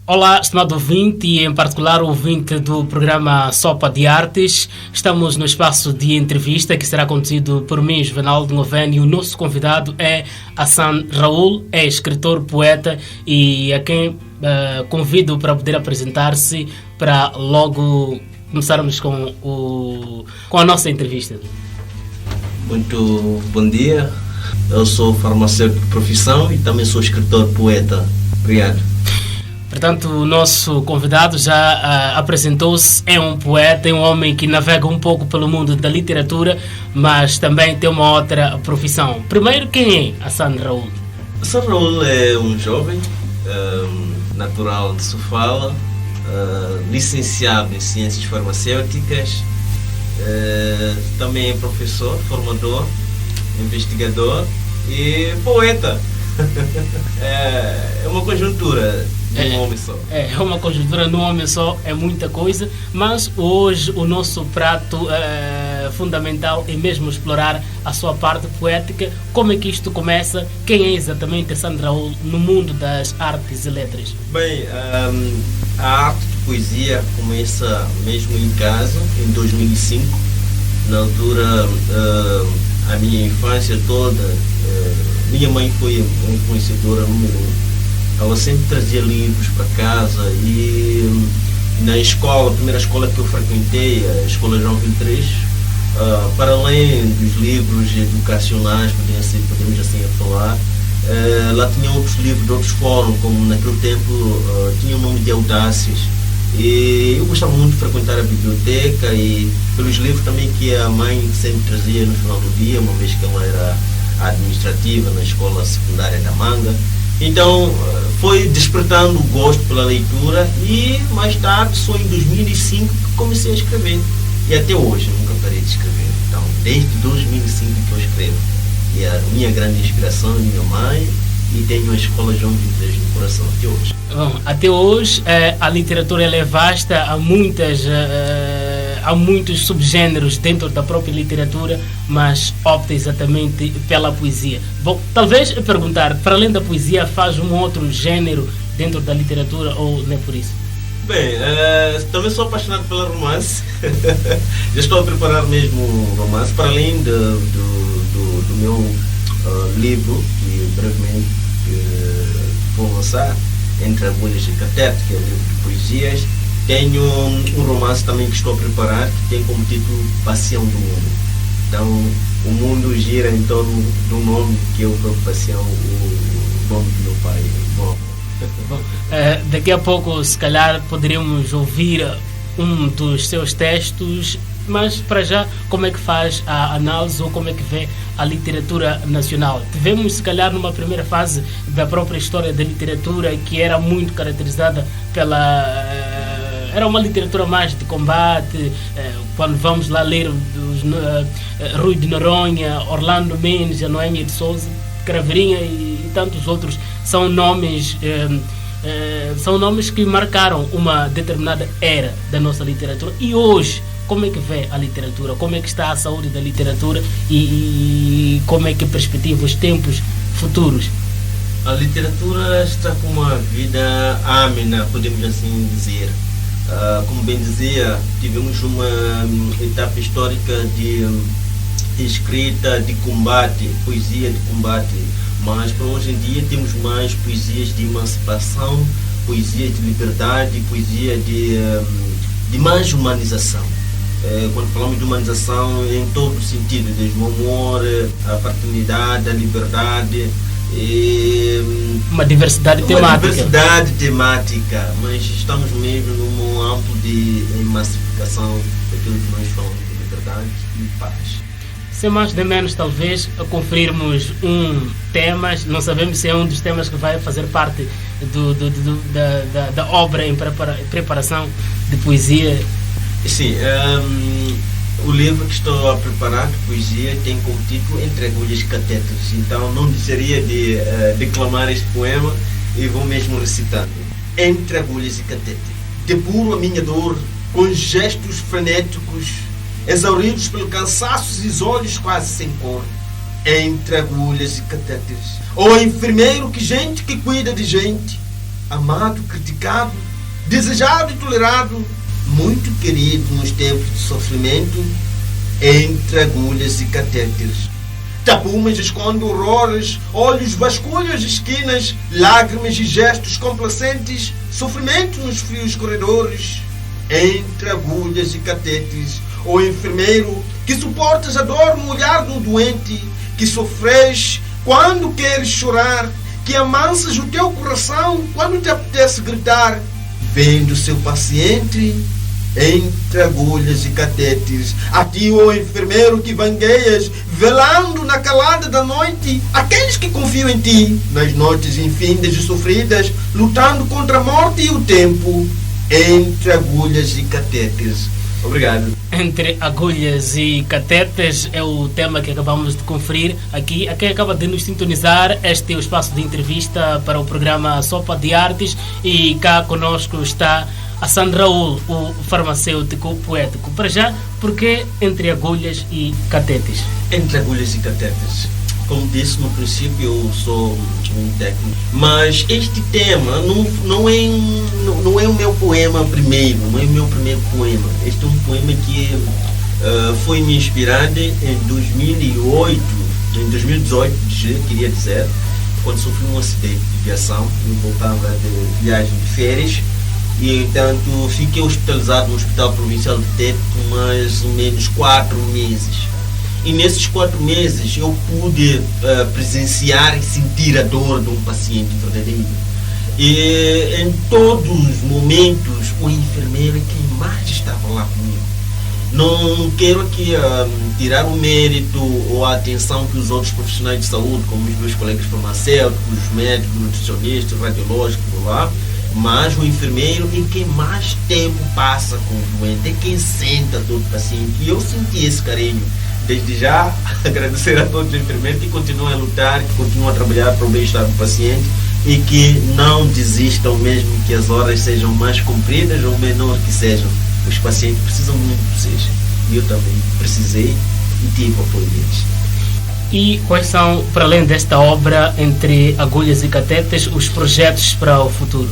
Olá, estimado ouvinte e em particular o ouvinte do programa Sopa de Artes. Estamos no espaço de entrevista que será conduzido por mim, Juvenaldo Noveni, e o nosso convidado é Hassan Raul, é escritor, poeta e a quem convido para poder apresentar-se para logo começarmos com a nossa entrevista. Muito bom dia, eu sou farmacêutico de profissão e também sou escritor, poeta. Obrigado. Portanto, o nosso convidado já apresentou-se, é um poeta, é um homem que navega um pouco pelo mundo da literatura, mas também tem uma outra profissão. Primeiro, quem é Hassan Raul? Hassan Raul é um jovem, natural de Sofala, licenciado em Ciências Farmacêuticas, também é professor, formador, investigador e poeta. É uma conjuntura num homem só. É uma conjuntura num homem só, é muita coisa, mas hoje o nosso prato fundamental é mesmo explorar a sua parte poética. Como é que isto começa? Quem é exatamente Hassan Raul no mundo das artes e letras? Bem, a arte de poesia começa mesmo em casa, em 2005. Na altura, a minha infância toda, minha mãe foi uma influenciadora número 1. Ela sempre trazia livros para casa e na escola, a primeira escola que eu frequentei, a Escola João 23, para além dos livros educacionais, podemos assim falar, lá tinha outros livros de outros fóruns, como naquele tempo tinha o nome de Audácias. E eu gostava muito de frequentar a biblioteca e pelos livros também que a mãe sempre trazia no final do dia, uma vez que ela era administrativa na escola secundária da Manga. Então foi despertando o gosto pela leitura e mais tarde, só em 2005, que comecei a escrever. E até hoje eu nunca parei de escrever. Então, desde 2005 que eu escrevo. E a minha grande inspiração é minha mãe e tenho a Escola João 23 no coração até hoje. Bom, até hoje a literatura ela é vasta, há muitos subgêneros dentro da própria literatura, mas opta exatamente pela poesia. Bom, talvez perguntar, para além da poesia, faz um outro gênero dentro da literatura ou não é por isso? Bem, também sou apaixonado pelo romance. Já estou a preparar mesmo um romance, para além do meu livro, que brevemente vou lançar, Entre Agulhas e Catete, que é um livro de poesias. Tenho um romance também que estou a preparar, que tem como título Paixão do Mundo. Então, o mundo gira em torno do nome que eu vou Paixão, o nome do meu pai. Bom, daqui a pouco, se calhar, poderíamos ouvir um dos seus textos, mas para já, como é que faz a análise ou como é que vê a literatura nacional? Tivemos, se calhar, numa primeira fase da própria história da literatura, que era muito caracterizada era uma literatura mais de combate. Quando vamos lá ler Rui de Noronha, Orlando Mendes, Noêmia de Souza, Craveirinha e tantos outros, são nomes que marcaram uma determinada era da nossa literatura. E hoje, como é que vê a literatura? Como é que está a saúde da literatura e como é que perspectiva os tempos futuros? A literatura está com uma vida amena, podemos assim dizer. Como bem dizia, tivemos uma etapa histórica de escrita, de combate, poesia de combate, mas para hoje em dia temos mais poesias de emancipação, poesias de liberdade, poesia de mais humanização. Quando falamos de humanização, em todo o sentido, desde o amor, a fraternidade, a liberdade, uma diversidade temática, mas estamos mesmo num amplo de emancipação daquilo que nós falamos de liberdade e paz. Sem mais nem menos, talvez, a conferirmos um tema, não sabemos se é um dos temas que vai fazer parte da obra em preparação de poesia. Sim, o livro que estou a preparar de poesia tem como título Entre Agulhas e Catéteres. Então não deixaria de declamar este poema e vou mesmo recitando. Entre agulhas e catéteres, depuro a minha dor com gestos frenéticos, exauridos pelo cansaço e os olhos quase sem cor. Entre agulhas e catéteres, o enfermeiro que gente que cuida de gente, amado, criticado, desejado e tolerado, muito querido nos tempos de sofrimento, entre agulhas e catéteres. Tapumes esconde horrores, olhos vasculham as esquinas, lágrimas e gestos complacentes, sofrimento nos frios corredores, entre agulhas e catéteres. O enfermeiro, que suportas a dor no olhar do doente, que sofres quando queres chorar, que amansas o teu coração quando te apetece gritar, vendo seu paciente entre agulhas e catéteres. A ti, o enfermeiro, que vangueias, velando na calada da noite, aqueles que confiam em ti, nas noites infindas e sofridas, lutando contra a morte e o tempo, entre agulhas e catéteres. Obrigado. Entre agulhas e catetes é o tema que acabamos de conferir aqui. A quem acaba de nos sintonizar, este é o espaço de entrevista para o programa Sopa de Artes, e cá conosco está a Sandra Raul, o farmacêutico poético. Para já, porque entre agulhas e catetes? Entre agulhas e catetes. Como disse no princípio, eu sou um técnico, mas este tema não é o meu poema primeiro, não é o meu primeiro poema. Este é um poema que foi me inspirado em 2008, em 2018, queria dizer, quando sofri um acidente de viação. Eu voltava de viagem de férias e, entanto, fiquei hospitalizado no Hospital Provincial de Tete por mais ou menos 4 meses. E nesses 4 meses eu pude presenciar e sentir a dor de um paciente verdadeiro. E em todos os momentos o enfermeiro é quem mais estava lá comigo. Não quero aqui tirar o mérito ou a atenção que os outros profissionais de saúde, como os meus colegas farmacêuticos, os médicos, nutricionistas, radiológicos, lá, mas o enfermeiro é quem mais tempo passa com o doente, é quem senta todo paciente. E eu senti esse carinho. Desde já, agradecer a todos os enfermeiros que continuam a lutar, que continuam a trabalhar para o bem-estar do paciente e que não desistam, mesmo que as horas sejam mais compridas ou menor que sejam. Os pacientes precisam muito de vocês. E eu também precisei e tive o apoio deles. E quais são, para além desta obra, entre agulhas e catetes, os projetos para o futuro?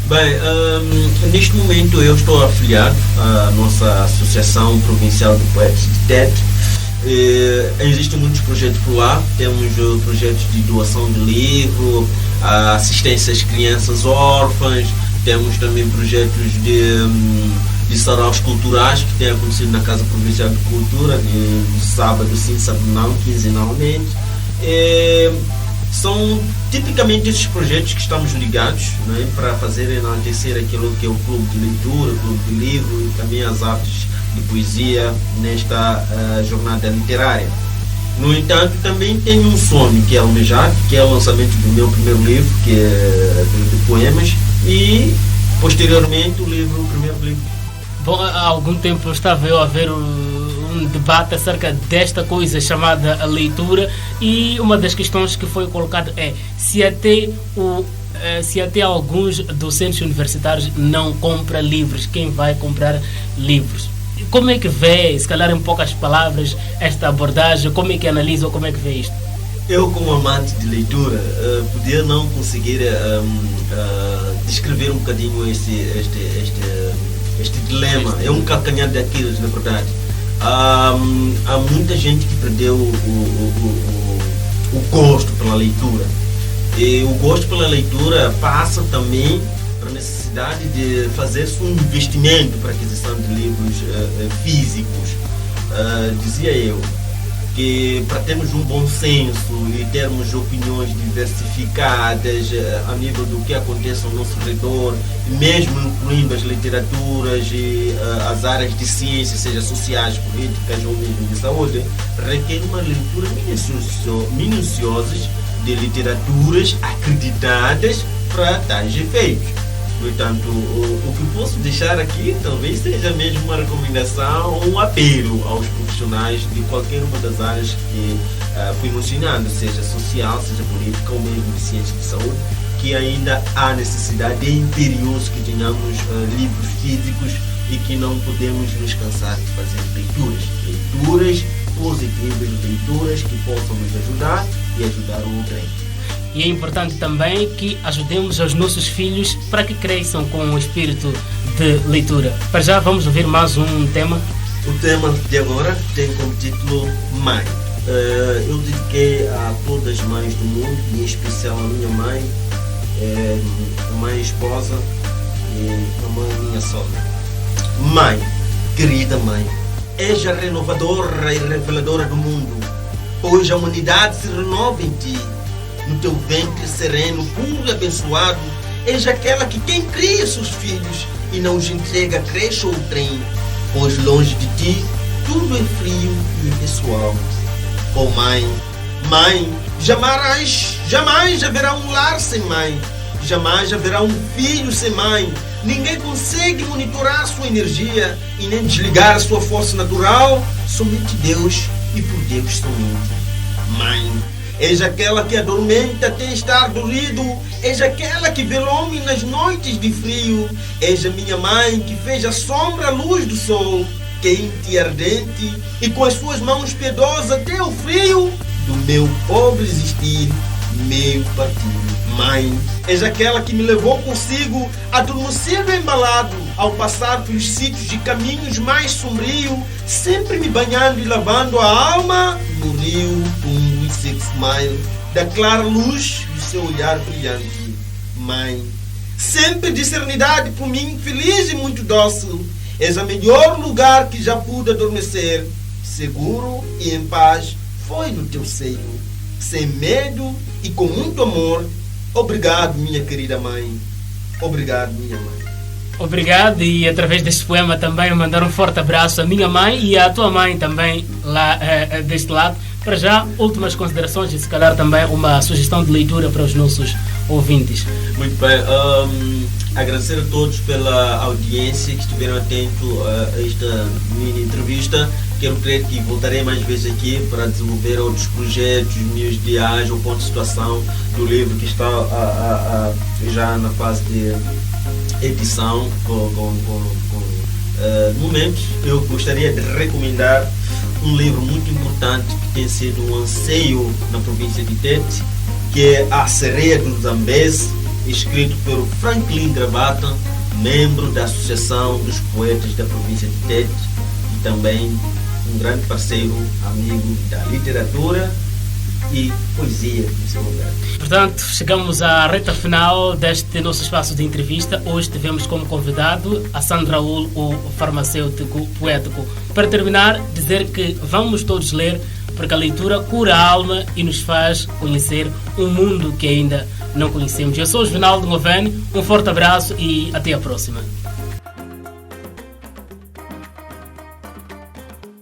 Bem, neste momento eu estou afiliado à nossa Associação Provincial de Poetas de Tete. Existem muitos projetos por lá. Temos projetos de doação de livro, assistência às crianças órfãs, temos também projetos de saraus culturais que têm acontecido na Casa Provincial de Cultura, de sábado sim, sábado não, quinzenalmente. São tipicamente esses projetos que estamos ligados, né, para fazer enaltecer aquilo que é o clube de leitura, o clube de livro e também as artes de poesia nesta jornada literária. No entanto, também tenho um sonho que é almejado, que é o lançamento do meu primeiro livro, que é de poemas, e posteriormente o primeiro livro. Bom, há algum tempo eu estava a ver um debate acerca desta coisa chamada a leitura, e uma das questões que foi colocada é se até alguns docentes universitários não compram livros, quem vai comprar livros? Como é que vê, se calhar em poucas palavras, esta abordagem? Como é que analisa ou como é que vê isto? Eu, como amante de leitura, podia não conseguir descrever um bocadinho este dilema. É um calcanhar de Aquiles, na verdade. Há muita gente que perdeu o gosto pela leitura. E o gosto pela leitura passa também para a necessidade de fazer-se um investimento para a aquisição de livros físicos. Dizia eu que para termos um bom senso e termos opiniões diversificadas a nível do que acontece ao nosso redor, mesmo incluindo as literaturas e as áreas de ciência, seja sociais, políticas ou mesmo de saúde, requer uma leitura minuciosa de literaturas acreditadas para tais efeitos. Portanto, o que posso deixar aqui talvez seja mesmo uma recomendação ou um apelo aos profissionais de qualquer uma das áreas que fui mencionando, seja social, seja política ou mesmo de ciência de saúde, que ainda há necessidade, é imperioso que tenhamos livros físicos e que não podemos nos cansar de fazer leituras positivas, leituras que possam nos ajudar e ajudar o outro. E é importante também que ajudemos os nossos filhos para que cresçam com o espírito de leitura. Para já vamos ouvir mais um tema. O tema de agora tem como título Mãe. Eu dediquei a todas as mães do mundo, em especial a minha mãe, a mãe esposa e a mãe minha sogra. Mãe, querida mãe, és a renovadora e reveladora do mundo, pois a humanidade se renova em ti. No teu ventre sereno, puro e abençoado, és aquela que quem cria seus filhos e não os entrega a creche ou trem, pois longe de ti tudo é frio e impessoal. Oh mãe, mãe, jamais haverá um lar sem mãe, jamais haverá um filho sem mãe. Ninguém consegue monitorar sua energia e nem desligar a sua força natural, somente Deus e por Deus somente. Mãe, és aquela que adormenta até estar dormido, és aquela que velome nas noites de frio, és a minha mãe que fez a sombra a luz do sol, quente e ardente, e com as suas mãos piedosas até o frio do meu pobre existir, meu partir. Mãe, és aquela que me levou consigo, adormecido e embalado, ao passar pelos sítios de caminhos mais sombrios, sempre me banhando e lavando a alma no rio, fundo e seco smile da clara luz do seu olhar brilhante. Mãe, sempre de serenidade por mim, feliz e muito dócil, és o melhor lugar que já pude adormecer, seguro e em paz, foi no teu seio, sem medo e com muito amor. Obrigado, minha querida mãe. Obrigado, minha mãe. Obrigado, e através deste poema também mandar um forte abraço à minha mãe e à tua mãe também lá deste lado. Para já, últimas considerações e se calhar também uma sugestão de leitura para os nossos ouvintes. Muito bem. Agradecer a todos pela audiência que estiveram atentos a esta mini entrevista. Quero crer que voltarei mais vezes aqui para desenvolver outros projetos, meus ideais ou ponto de situação do livro que está já na fase de edição. No momento, eu gostaria de recomendar um livro muito importante que tem sido um anseio na província de Tete, que é A Sereia do Zambeze, escrito pelo Franklin Gravata, membro da Associação dos Poetas da província de Tete e também um grande parceiro, amigo da literatura e poesia no seu lugar. Portanto, chegamos à reta final deste nosso espaço de entrevista. Hoje tivemos como convidado a Sandra Raul, o farmacêutico poético. Para terminar, dizer que vamos todos ler, porque a leitura cura a alma e nos faz conhecer um mundo que ainda não conhecemos. Eu sou o Juvenal de Govene, um forte abraço e até a próxima.